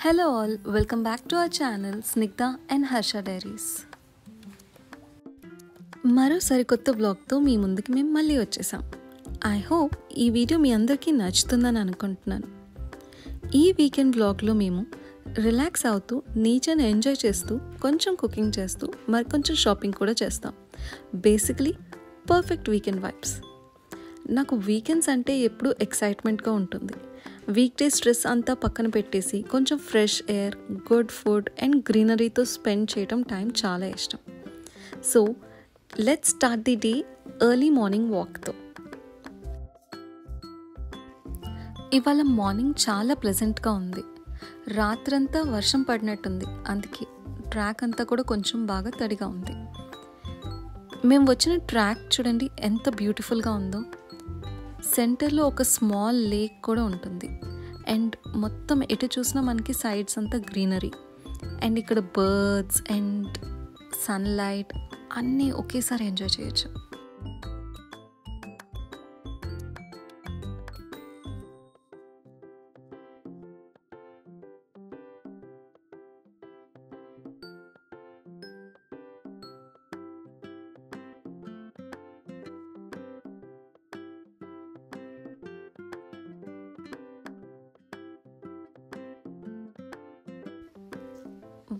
Hello all, welcome back to our channel Snigdha and Harsha Diaries. మరో సరికొత్త బ్లాగ్తో మీ ముందుకి మేము మళ్ళీ వచ్చేసాం. ఐ హోప్ ఈ వీడియో మీ అందరికీ నచ్చుతుందని అనుకుంటున్నాను. ఈ వీకెండ్ బ్లాగ్లో మేము రిలాక్స్ అవుతూ నేచర్ని ఎంజాయ్ చేస్తూ కొంచెం కుకింగ్ చేస్తూ మరి కొంచెం షాపింగ్ కూడా చేస్తాం. Basically perfect weekend vibes. నాకు వీకెండ్స్ అంటే ఎప్పుడూ ఎక్సైట్మెంట్గా ఉంటుంది. వీక్ డే స్ట్రెస్ అంతా పక్కన పెట్టేసి కొంచెం fresh air, good food and గ్రీనరీతో స్పెండ్ చేయడం టైం చాలా ఇష్టం. So let's start the day early morning వాక్తో. ఇవాళ మార్నింగ్ చాలా ప్లెజెంట్గా ఉంది. రాత్రంతా వర్షం పడినట్టుంది, అందుకే ట్రాక్ అంతా కూడా కొంచెం బాగా తడిగా ఉంది. మేము వచ్చిన ట్రాక్ చూడండి ఎంత బ్యూటిఫుల్గా ఉందో. సెంటర్లో ఒక స్మాల్ లేక్ కూడా ఉంటుంది అండ్ మొత్తం ఎటు చూసినా మనకి సైడ్స్ అంతా గ్రీనరీ అండ్ ఇక్కడ బర్డ్స్ అండ్ సన్లైట్ అన్నీ ఒకేసారి ఎంజాయ్ చేయొచ్చు.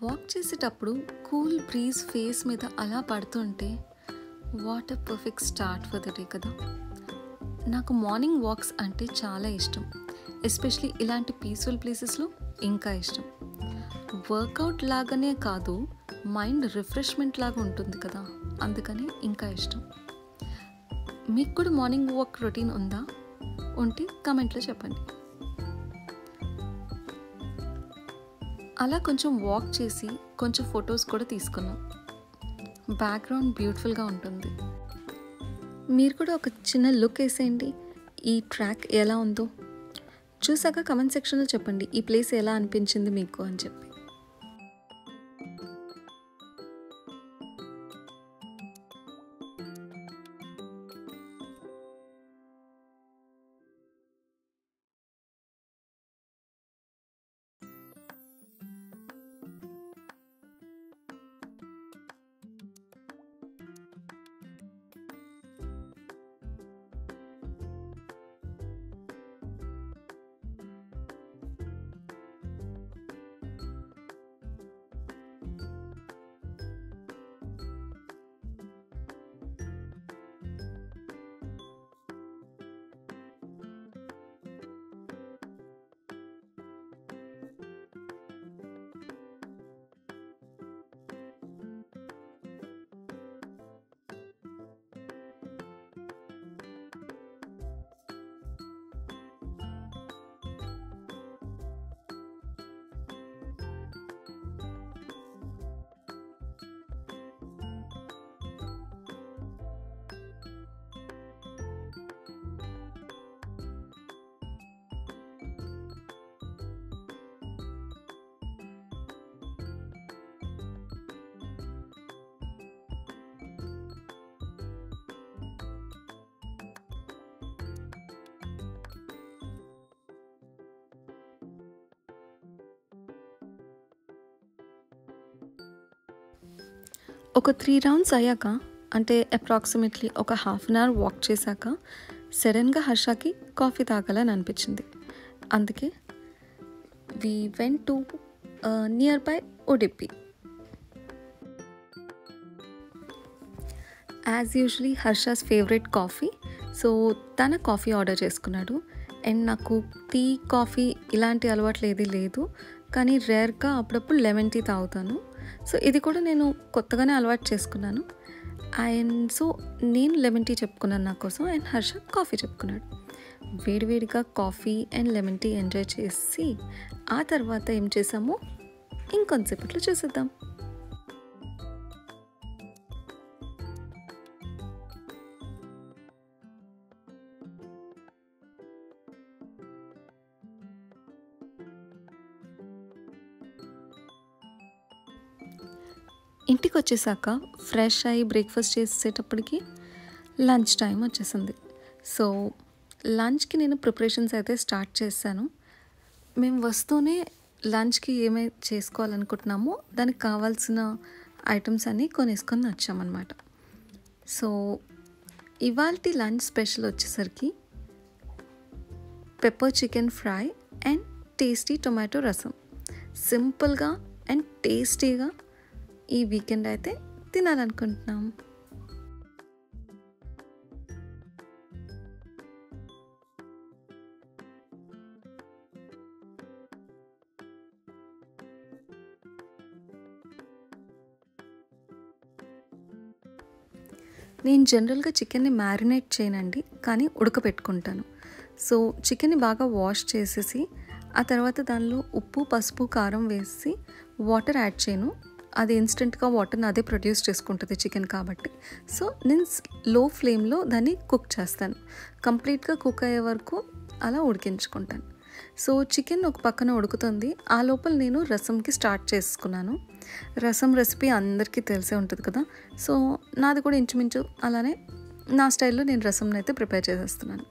వాక్ చేసేటప్పుడు కూల్ బ్రీజ్ ఫేస్ మీద అలా పడుతుంటే what a perfect start for the day కదా. నాకు మార్నింగ్ వాక్స్ అంటే చాలా ఇష్టం, ఎస్పెషలీ ఇలాంటి పీస్ఫుల్ ప్లేసెస్లో ఇంకా ఇష్టం. వర్కౌట్ లాగానే కాదు, మైండ్ రిఫ్రెష్మెంట్ లాగా ఉంటుంది కదా, అందుకని ఇంకా ఇష్టం. మీకు కూడా మార్నింగ్ వాక్ రొటీన్ ఉందా? ఉంటే కామెంట్లో చెప్పండి. అలా కొంచెం వాక్ చేసి కొంచెం ఫొటోస్ కూడా తీసుకున్నాం. బ్యాక్గ్రౌండ్ బ్యూటిఫుల్గా ఉంటుంది. మీరు కూడా ఒక చిన్న లుక్ వేసేయండి ఈ ట్రాక్ ఎలా ఉందో. చూసాక కమెంట్ సెక్షన్లో చెప్పండి ఈ ప్లేస్ ఎలా అనిపించింది మీకు అని చెప్పి. ఒక 3 రౌండ్స్ అయ్యాక, అంటే అప్రాక్సిమేట్లీ ఒక హాఫ్ అన్ అవర్ వాక్ చేశాక సడన్గా హర్షకి కాఫీ తాగాలని అనిపించింది. అందుకే we went to nearby Udupi. As usually Harsha's favourite coffee, so తన కాఫీ ఆర్డర్ చేసుకున్నాడు. అండ్ నాకు టీ, కాఫీ ఇలాంటి అలవాట్లు ఏది లేదు, కానీ రేర్గా అప్పుడప్పుడు లెమన్ టీ తాగుతాను. సో ఇది కూడా నేను కొత్తగానే అలవాటు చేసుకున్నాను. అండ్ సో నేను లెమన్ టీ చెప్పుకున్నాను నా కోసం, అండ్ హర్ష కాఫీ చెప్పుకున్నాడు. వేడివేడిగా coffee and lemon tea enjoy చేసి ఆ తర్వాత ఏం చేసామో ఇంకొంతసేపట్లో చూసేద్దాం. ఇంటికి వచ్చేసాక ఫ్రెష్ అయ్యి బ్రేక్ఫాస్ట్ చేసేటప్పటికి లంచ్ టైం వచ్చేసింది. సో లంచ్కి నేను ప్రిపరేషన్స్ అయితే స్టార్ట్ చేశాను. మేము వస్తూనే లంచ్కి ఏమై చేసుకోవాలనుకుంటున్నామో దానికి కావాల్సిన ఐటమ్స్ అన్నీ కొనేసుకొని వచ్చామన్నమాట. సో ఇవాల్టి లంచ్ స్పెషల్ వచ్చేసరికి pepper chicken fry and tasty tomato రసం. సింపుల్గా అండ్ టేస్టీగా ఈ వీకెండ్ అయితే తినాలనుకుంటున్నాం. నేను జనరల్గా చికెన్ని మ్యారినేట్ చేయనండి, కానీ ఉడకపెట్టుకుంటాను. సో చికెన్ని బాగా వాష్ చేసేసి ఆ తర్వాత దానిలో ఉప్పు, పసుపు, కారం వేసి వాటర్ యాడ్ చేయను. అది ఇన్స్టెంట్గా వాటర్ని అదే ప్రొడ్యూస్ చేసుకుంటుంది చికెన్ కాబట్టి. సో నేను లో ఫ్లేమ్లో దాన్ని కుక్ చేస్తాను. కంప్లీట్గా కుక్ అయ్యే వరకు అలా ఉడికించుకుంటాను. సో చికెన్ ఒక పక్కన ఉడుకుతుంది, ఆ లోపల నేను రసంకి స్టార్ట్ చేసుకున్నాను. రసం రెసిపీ అందరికీ తెలిసే ఉంటుంది కదా. సో నాది కూడా ఇంచుమించు అలానే నా స్టైల్లో నేను రసంని అయితే ప్రిపేర్ చేసేస్తున్నాను.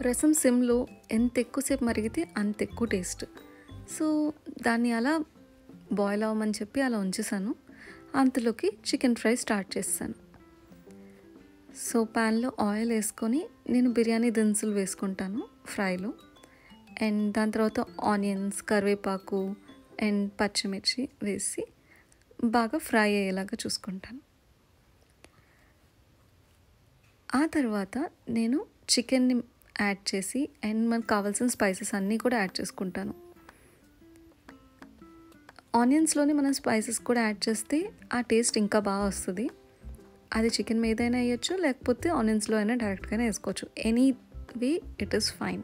రసం సిమ్లో ఎంత ఎక్కువసేపు మరిగితే అంత ఎక్కువ టేస్ట్. సో దాన్ని అలా బాయిల్ అవ్వమని చెప్పి అలా ఉంచేసాను. అంతలోకి చికెన్ ఫ్రై స్టార్ట్ చేస్తాను. సో ప్యాన్లో ఆయిల్ వేసుకొని నేను బిర్యానీ దినుసులు వేసుకుంటాను ఫ్రైలో. అండ్ దాని తర్వాత ఆనియన్స్, కరివేపాకు అండ్ పచ్చిమిర్చి వేసి బాగా ఫ్రై అయ్యేలాగా చూసుకుంటాను. ఆ తర్వాత నేను చికెన్ని యాడ్ చేసి అండ్ మనకు కావాల్సిన స్పైసెస్ అన్నీ కూడా యాడ్ చేసుకుంటాను. ఆనియన్స్లోనే మనం స్పైసెస్ కూడా యాడ్ చేస్తే ఆ టేస్ట్ ఇంకా బాగా వస్తుంది. అది చికెన్ మీద అయినా వేయచ్చు, లేకపోతే ఆనియన్స్లో అయినా డైరెక్ట్గానే వేసుకోవచ్చు. Any way it is fine.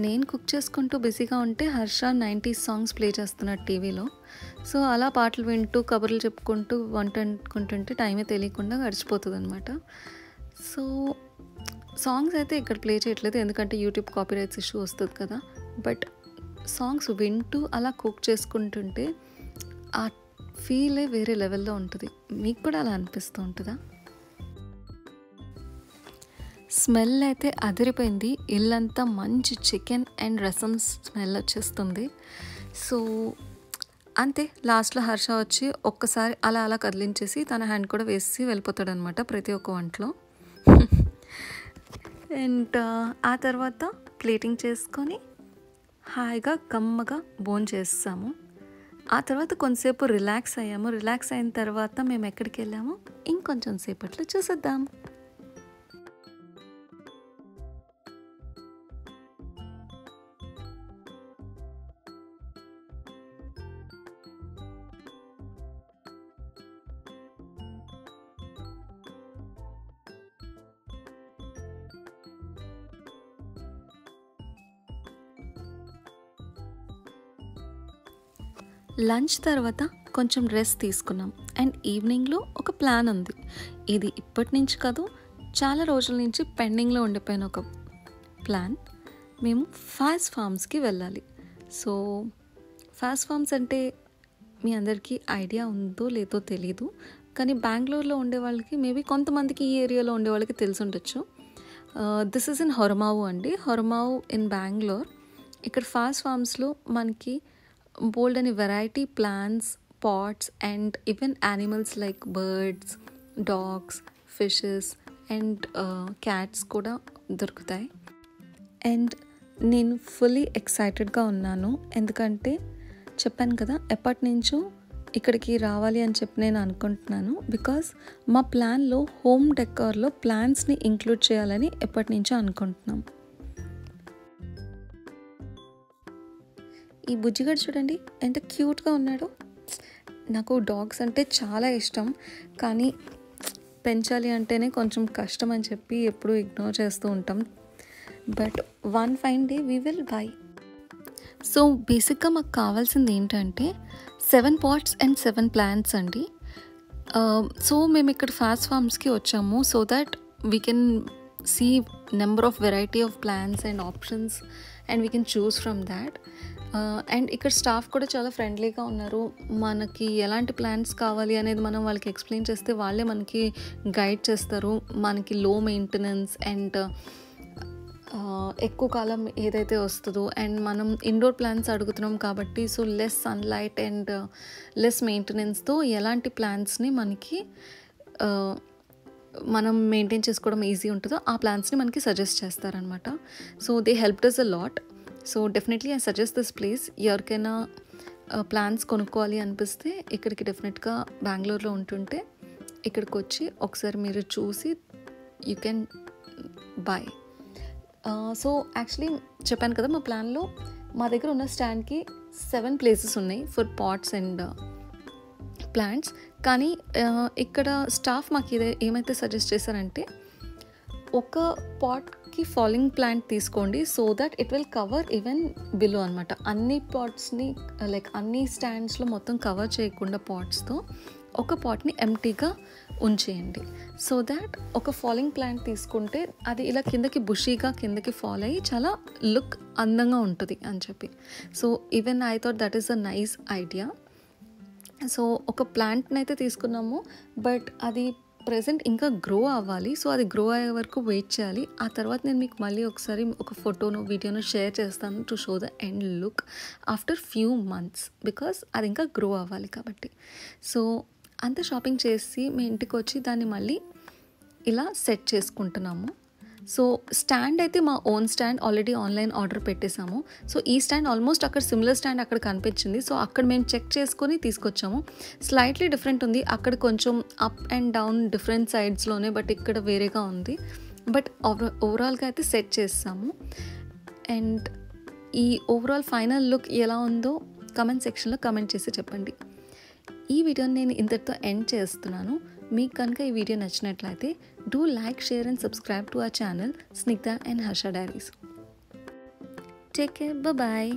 నేను కుక్ చేసుకుంటూ బిజీగా ఉంటే హర్ష 90s సాంగ్స్ ప్లే చేస్తున్నాడు టీవీలో. సో అలా పాటలు వింటూ కబుర్లు చెప్పుకుంటూ వంట వండుకుంటుంటే టైమే తెలియకుండా గడిచిపోతుంది అనమాట. సో సాంగ్స్ అయితే ఇక్కడ ప్లే చేయట్లేదు, ఎందుకంటే యూట్యూబ్ కాపీరైట్స్ ఇష్యూ వస్తుంది కదా. బట్ సాంగ్స్ వింటూ అలా కుక్ చేసుకుంటుంటే ఆ ఫీలే వేరే లెవెల్లో ఉంటుంది. మీకు కూడా అలా అనిపిస్తూ ఉంటుందా? స్మెల్ అయితే అదిరిపోయింది. ఇల్లంతా మంచి చికెన్ అండ్ రసం స్మెల్ వచ్చేస్తుంది. సో అంతే, లాస్ట్లో హర్ష వచ్చి ఒక్కసారి అలా అలా కదిలించేసి తన హ్యాండ్ కూడా వేసి వెళ్ళిపోతాడనమాట ప్రతి ఒక్క వంటలో. అండ్ ఆ తర్వాత ప్లేటింగ్ చేసుకొని హాయిగా కమ్మగా భోంచేస్తాము. ఆ తర్వాత కొంతసేపు రిలాక్స్ అయ్యాము. రిలాక్స్ అయిన తర్వాత మేము ఎక్కడికి వెళ్ళాము ఇంకొంచెం సేపట్లో చూసేద్దాం. లంచ్ తర్వాత కొంచెం రెస్ట్ తీసుకున్నాం. అండ్ ఈవినింగ్లో ఒక ప్లాన్ ఉంది. ఇది ఇప్పటి నుంచి కాదు, చాలా రోజుల నుంచి పెండింగ్లో ఉండిపోయిన ఒక ప్లాన్. మేము ఫాస్ట్ ఫార్మ్స్కి వెళ్ళాలి. సో ఫాస్ట్ ఫార్మ్స్ అంటే మీ అందరికీ ఐడియా ఉందో లేదో తెలీదు, కానీ బెంగళూరులో ఉండే వాళ్ళకి మేబీ కొంతమందికి ఈ ఏరియాలో ఉండే వాళ్ళకి తెలిసి ఉండొచ్చు. దిస్ ఈజ్ ఇన్ హొరమావు అండి, హొరమావు ఇన్ బెంగళూరు. ఇక్కడ ఫాస్ట్ ఫార్మ్స్లో మనకి బోల్డ్ అని variety plants, pots and even animals like birds, dogs, fishes and cats కూడా దొరుకుతాయి. అండ్ నేను ఫుల్లీ ఎక్సైటెడ్గా ఉన్నాను, ఎందుకంటే చెప్పాను కదా ఎప్పటి నుంచో ఇక్కడికి రావాలి అని చెప్పి నేను అనుకుంటున్నాను. బికాస్ మా ప్లాన్లో హోమ్ డెకార్లో ప్లాంట్స్ని ఇంక్లూడ్ చేయాలని ఎప్పటి నుంచో అనుకుంటున్నాం. ఈ బుజ్జిగాడు చూడండి ఎంత క్యూట్గా ఉన్నాడో. నాకు డాగ్స్ అంటే చాలా ఇష్టం, కానీ పెంచాలి అంటేనే కొంచెం కష్టం అని చెప్పి ఎప్పుడూ ఇగ్నోర్ చేస్తూ ఉంటాం. But one fine day we will buy. So బేసిక్గా మాకు కావాల్సింది ఏంటంటే 7 పాట్స్ అండ్ 7 ప్లాంట్స్ అండి. సో మేము ఇక్కడ ఫాస్ట్ ఫార్మ్స్కి వచ్చాము so that we can see number of variety of plants and options and we can choose from that. And ఇక్కడ స్టాఫ్ కూడా చాలా ఫ్రెండ్లీగా ఉన్నారు. మనకి ఎలాంటి ప్లాంట్స్ కావాలి అనేది మనం వాళ్ళకి ఎక్స్ప్లెయిన్ చేస్తే వాళ్ళే మనకి గైడ్ చేస్తారు. మనకి లో మెయింటెనెన్స్ అండ్ ఎక్కువ కాలం ఏదైతే వస్తుందో, అండ్ మనం ఇండోర్ ప్లాంట్స్ అడుగుతున్నాం కాబట్టి so less sunlight and less మెయింటెనెన్స్తో ఎలాంటి ప్లాంట్స్ని మనకి మనం మెయింటైన్ చేసుకోవడం ఈజీ ఉంటుందో ఆ ప్లాంట్స్ని మనకి సజెస్ట్ చేస్తారనమాట. So they helped us a lot. So definitely I suggest this place. ఎవరికైనా ప్లాంట్స్ కొనుక్కోవాలి అనిపిస్తే ఇక్కడికి డెఫినెట్గా బెంగళూరులో ఉంటుంటే ఇక్కడికి వచ్చి ఒకసారి మీరు చూసి you can buy. So actually చెప్పాను కదా మా ప్లాన్లో మా దగ్గర ఉన్న స్టాండ్కి 7 ప్లేసెస్ ఉన్నాయి ఫర్ పాట్స్ అండ్ ప్లాంట్స్. కానీ ఇక్కడ స్టాఫ్ మాకు ఏమైతే సజెస్ట్ చేశారంటే ఒక పాట్కి ఫాలింగ్ ప్లాంట్ తీసుకోండి so that it will cover even below అనమాట. అన్ని పాట్స్ని లైక్ అన్ని స్టాండ్స్లో మొత్తం కవర్ చేయకుండా పాట్స్తో ఒక పాట్ని ఎంటీగా ఉంచేయండి. సో దాట్ ఒక ఫాలింగ్ ప్లాంట్ తీసుకుంటే అది ఇలా కిందకి బుషీగా కిందకి ఫాల్ అయ్యి చాలా లుక్ అందంగా ఉంటుంది అని చెప్పి. So even I thought that is a nice idea. So ఒక ప్లాంట్ని అయితే తీసుకున్నాము, బట్ అది ప్రెజెంట్ ఇంకా గ్రో అవ్వాలి. సో అది గ్రో అయ్యే వరకు వెయిట్ చేయాలి. ఆ తర్వాత నేను మీకు మళ్ళీ ఒకసారి ఒక ఫోటోను వీడియోను షేర్ చేస్తాను to show the end look after few months, because అది ఇంకా గ్రో అవ్వాలి కాబట్టి. సో అంత షాపింగ్ చేసి మీ ఇంటికి వచ్చి దాన్ని మళ్ళీ ఇలా సెట్ చేసుకుంటున్నాము. సో స్టాండ్ అయితే మా own stand already online order పెట్టేశాము. సో ఈ స్టాండ్ ఆల్మోస్ట్ అక్కడ సిమిలర్ స్టాండ్ అక్కడ కనిపించింది. సో అక్కడ మేము చెక్ చేసుకొని తీసుకొచ్చాము. స్లైట్లీ డిఫరెంట్ ఉంది, అక్కడ కొంచెం అప్ అండ్ డౌన్ డిఫరెంట్ సైడ్స్లోనే, బట్ ఇక్కడ వేరేగా ఉంది. బట్ ఓవరాల్గా అయితే సెట్ చేస్తాము. అండ్ ఈ ఓవరాల్ ఫైనల్ లుక్ ఎలా ఉందో కమెంట్ సెక్షన్లో కమెంట్ చేసి చెప్పండి. ఈ వీడియోని నేను ఇంతటితో ఎండ్ చేస్తున్నాను. మీకు కనుక ఈ వీడియో నచ్చినట్లయితే do like, share and subscribe to our channel Snigdha and Harsha diaries. Take care, bye.